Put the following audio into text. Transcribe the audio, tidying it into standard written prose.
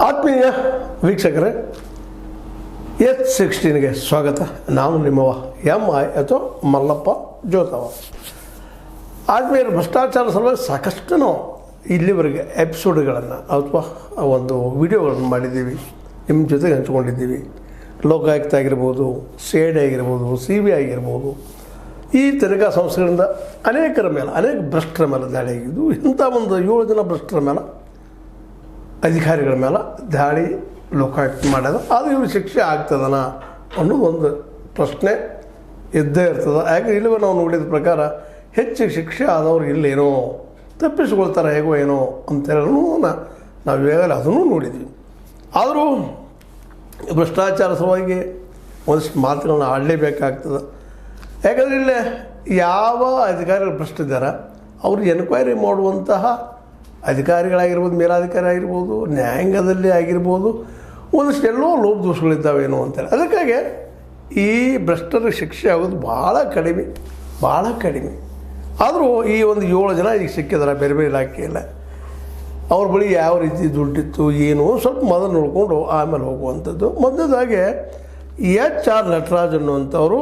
ಆತ್ಮೀಯ ವೀಕ್ಷಕರೇ, H16ಗೆ ಸ್ವಾಗತ. ನಾನು ನಿಮ್ಮವ MI ಅಥವಾ ಮಲ್ಲಪ್ಪ ಜೋತವ. ಆತ್ಮೀಯರು, ಭ್ರಷ್ಟಾಚಾರ ಸಲುವಾಗಿ ಸಾಕಷ್ಟು ನಾವು ಇಲ್ಲಿವರೆಗೆ ಎಪಿಸೋಡ್ಗಳನ್ನು ಅಥವಾ ಒಂದು ವಿಡಿಯೋಗಳನ್ನು ಮಾಡಿದ್ದೀವಿ, ನಿಮ್ಮ ಜೊತೆಗೆ ಹಂಚ್ಕೊಂಡಿದ್ದೀವಿ. ಲೋಕಾಯುಕ್ತ ಆಗಿರ್ಬೋದು, CID ಆಗಿರ್ಬೋದು, CBI ಆಗಿರ್ಬೋದು, ಈ ತನಿಖಾ ಸಂಸ್ಥೆಗಳಿಂದ ಅನೇಕರ ಮೇಲೆ, ಅನೇಕ ಭ್ರಷ್ಟರ ಮೇಲೆ ದಾಳಿ ಆಗಿದ್ದು. ಇಂಥ ಒಂದು 7 ಜನ ಭ್ರಷ್ಟರ ಮೇಲೆ, ಅಧಿಕಾರಿಗಳ ಮೇಲೆ ದಾಳಿ ಲೋಕಾಯುಕ್ತ ಮಾಡ್ಯದ. ಅದು ಇವ್ರಿಗೆ ಶಿಕ್ಷೆ ಆಗ್ತದನ ಅನ್ನೋದು ಒಂದು ಪ್ರಶ್ನೆ ಇದ್ದೇ ಇರ್ತದೆ. ಯಾಕೆ ಇಲ್ಲಿವೇ ನಾವು ನೋಡಿದ ಪ್ರಕಾರ ಹೆಚ್ಚಿಗೆ ಶಿಕ್ಷೆ ಆದವ್ರು ಇಲ್ಲೇನೋ ತಪ್ಪಿಸ್ಕೊಳ್ತಾರೆ ಹೇಗೋ ಏನೋ ಅಂತೇಳೂ ನಾವು ಈಗಾಗಲೇ ಅದನ್ನು ನೋಡಿದ್ವಿ. ಆದರೂ ಭ್ರಷ್ಟಾಚಾರ ಸಲುವಾಗಿ ಒಂದಿಷ್ಟು ಮಾತುಗಳನ್ನ ಆಡಲೇಬೇಕಾಗ್ತದೆ. ಯಾಕಂದರೆ ಇಲ್ಲೇ ಯಾವ ಅಧಿಕಾರಿಗಳು ಭ್ರಷ್ಟಿದ್ದಾರೆ ಅವ್ರಿಗೆ ಎನ್ಕ್ವೈರಿ ಮಾಡುವಂತಹ ಅಧಿಕಾರಿಗಳಾಗಿರ್ಬೋದು, ಮೇಲಾಧಿಕಾರಿ ಆಗಿರ್ಬೋದು, ನ್ಯಾಯಾಂಗದಲ್ಲಿ ಆಗಿರ್ಬೋದು, ಒಂದಷ್ಟು ಎಲ್ಲೋ ಲೋಪದೋಷಗಳಿದ್ದಾವೇನೋ ಅಂತೇಳಿ. ಅದಕ್ಕಾಗಿ ಈ ಭ್ರಷ್ಟರ ಶಿಕ್ಷೆ ಆಗೋದು ಭಾಳ ಕಡಿಮೆ. ಆದರೂ ಈ ಒಂದು 7 ಜನ ಈಗ ಸಿಕ್ಕಿದ್ದಾರೆ ಬೇರೆ ಬೇರೆ ಇಲಾಖೆಯಲ್ಲ. ಅವ್ರ ಬಳಿ ಯಾವ ರೀತಿ ದುಡ್ಡಿತ್ತು ಏನು ಸ್ವಲ್ಪ ಮೊದಲು ನೋಡಿಕೊಂಡು ಆಮೇಲೆ ಹೋಗುವಂಥದ್ದು. ಮೊದಲದಾಗೆ HR ನಟರಾಜ್ ಅನ್ನುವಂಥವರು